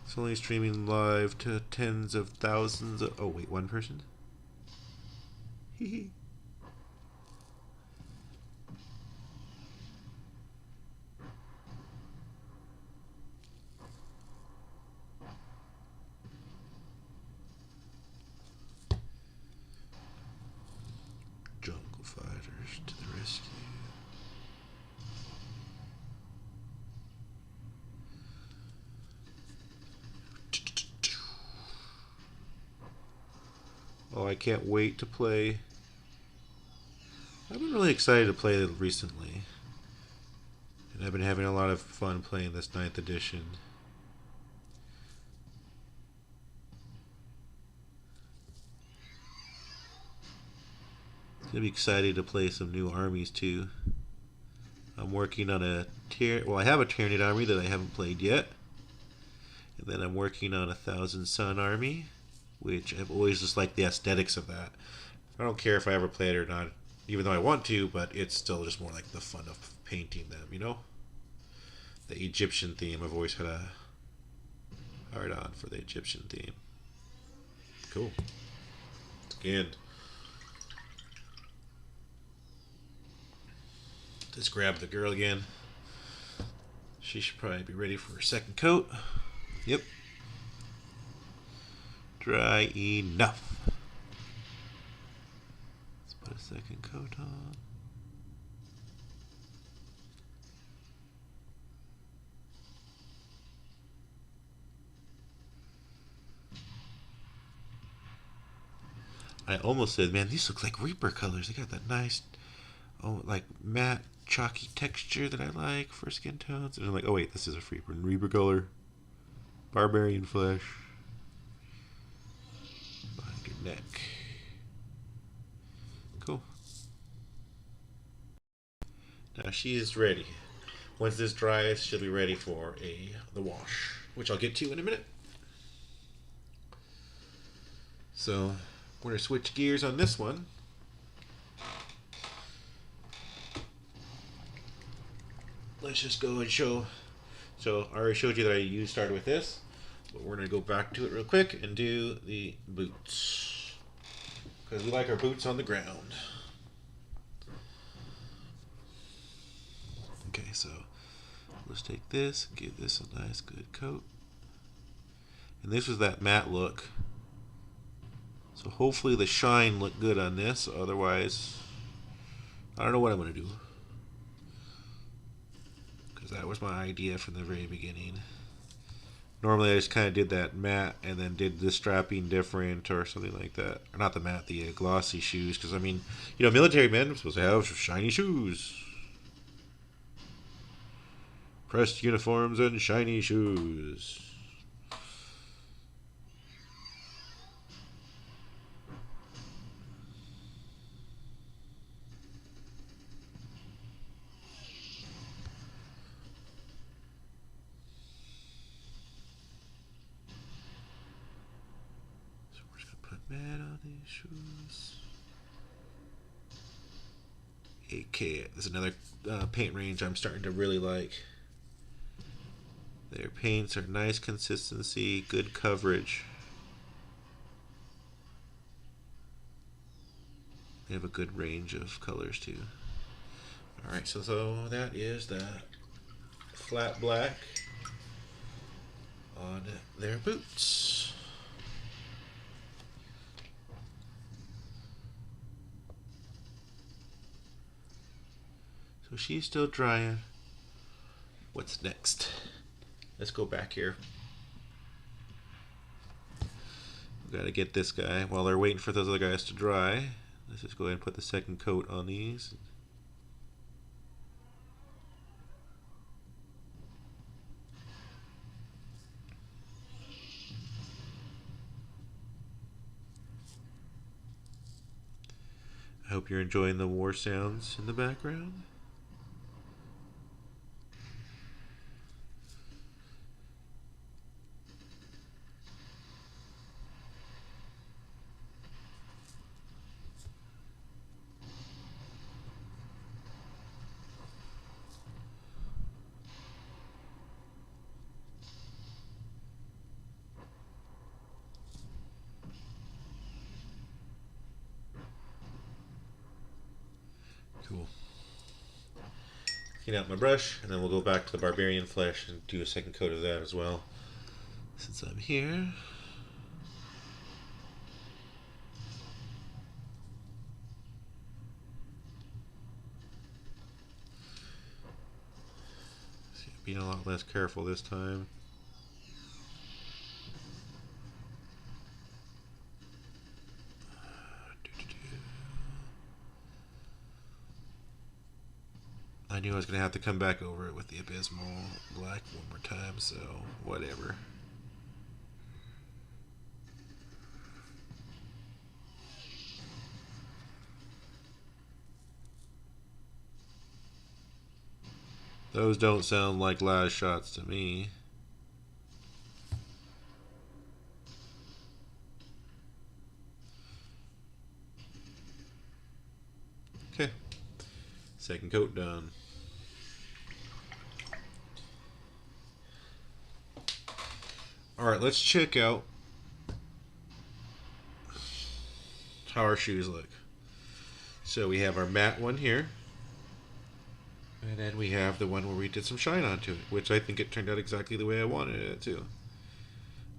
It's only streaming live to tens of thousands of... Oh, wait, one person? Hee. Jungle fighters to the rescue. Oh, I can't wait to play. I've been really excited to play it recently. And I've been having a lot of fun playing this 9th edition. It's gonna be exciting to play some new armies too. I'm working on a I have a Tyranid army that I haven't played yet. And then I'm working on a Thousand Sun army, which I've always just liked the aesthetics of that. I don't care if I ever play it or not, even though I want to, but it's still just more like the fun of painting them, you know? The Egyptian theme, I've always had a hard on for the Egyptian theme. Cool. Skinned. Let's grab the girl again. She should probably be ready for her second coat. Yep. Dry enough. Let's put a second coat on. I almost said, man, these look like Reaper colors. They got that nice, like matte, chalky texture that I like for skin tones. And I'm like, oh wait, this is a Reaper color. Barbarian Flesh. Behind your neck. Cool. Now she is ready. Once this dries, she'll be ready for the wash, which I'll get to in a minute. So we're going to switch gears on this one. Let's just go and show. So I already showed you that I started with this, but we're going to go back to it real quick and do the boots, because we like our boots on the ground. Okay, so let's take this, give this a nice good coat. And this was that matte look. So hopefully the shine looked good on this, otherwise I don't know what I'm going to do. Because that was my idea from the very beginning. Normally I just kind of did that matte and then did the strapping different or something like that. Or not the matte, the glossy shoes. Because I mean, you know, military men are supposed to have shiny shoes. Pressed uniforms and shiny shoes. So we're just gonna put matte on these shoes. AK. There's another paint range I'm starting to really like. Their paints are nice consistency, good coverage. They have a good range of colors too. Alright, so that is the flat black on their boots. So she's still drying. What's next? Let's go back here. We've got to get this guy. While they're waiting for those other guys to dry, let's just go ahead and put the second coat on these. I hope you're enjoying the war sounds in the background. Cool. Clean out my brush, and then we'll go back to the Barbarian Flesh and do a second coat of that as well. Since I'm here. See, I'm being a lot less careful this time. I knew I was going to have to come back over it with the Abysmal Black one more time, so whatever. Those don't sound like last shots to me. Okay. Second coat done. Alright, let's check out how our shoes look. So we have our matte one here. And then we have the one where we did some shine onto it, which I think it turned out exactly the way I wanted it to.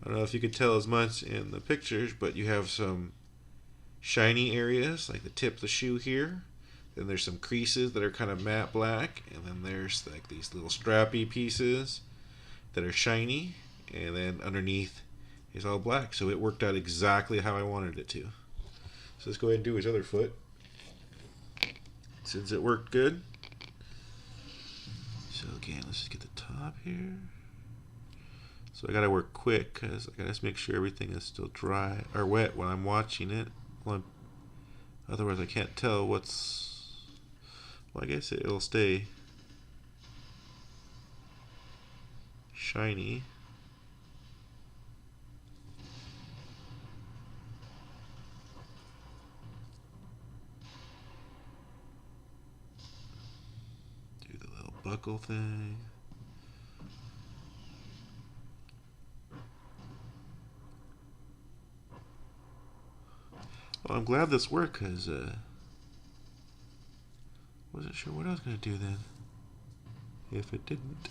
I don't know if you could tell as much in the pictures, but you have some shiny areas, like the tip of the shoe here. Then there's some creases that are kind of matte black, and then there's like these little strappy pieces that are shiny, and then underneath is all black. So it worked out exactly how I wanted it to. So let's go ahead and do his other foot, since it worked good. So again, let's just get the top here. So I gotta work quick because I gotta make sure everything is still dry or wet when I'm watching it. Otherwise I can't tell what's, well, I guess it'll stay shiny. Do the little buckle thing. Well, I'm glad this worked because wasn't sure what I was going to do then if it didn't.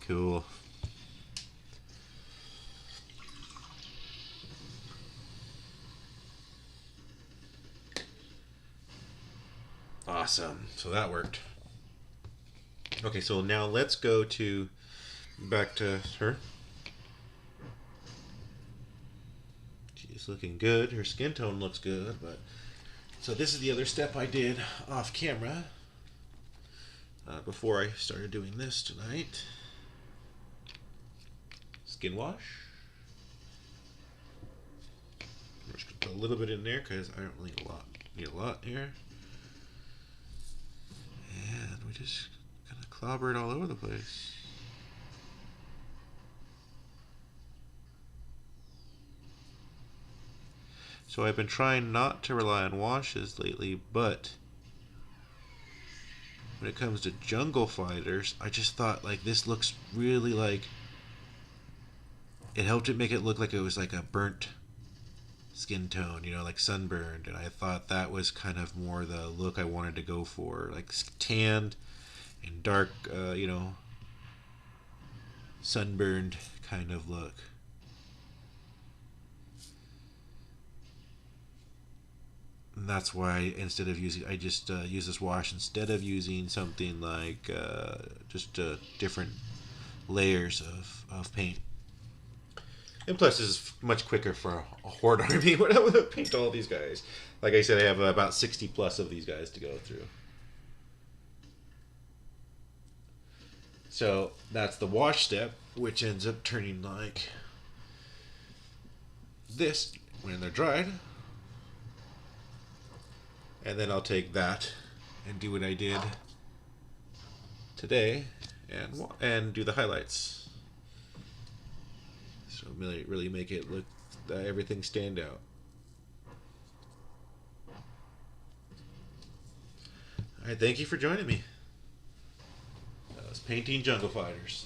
Cool. Awesome. So that worked. Okay, so now let's go to back to her. She is She's looking good. Her skin tone looks good, but so this is the other step I did off camera before I started doing this tonight. Skin wash. I'm just gonna put a little bit in there because I don't really need a lot here. And we just kind of clobber it all over the place. So I've been trying not to rely on washes lately, but when it comes to jungle fighters, I just thought like this looks really like it helped it make it look like it was like a burnt skin tone, you know, like sunburned, and I thought that was kind of more the look I wanted to go for, like tanned and dark, you know, sunburned kind of look. And that's why instead of using, I just use this wash instead of using something like just different layers of paint. And plus, this is much quicker for a horde army when I would paint all these guys. Like I said, I have about 60 plus of these guys to go through. So that's the wash step, which ends up turning like this when they're dried. And then I'll take that and do what I did today and do the highlights. So really make it look, everything stand out. Alright, thank you for joining me. That was painting jungle fighters.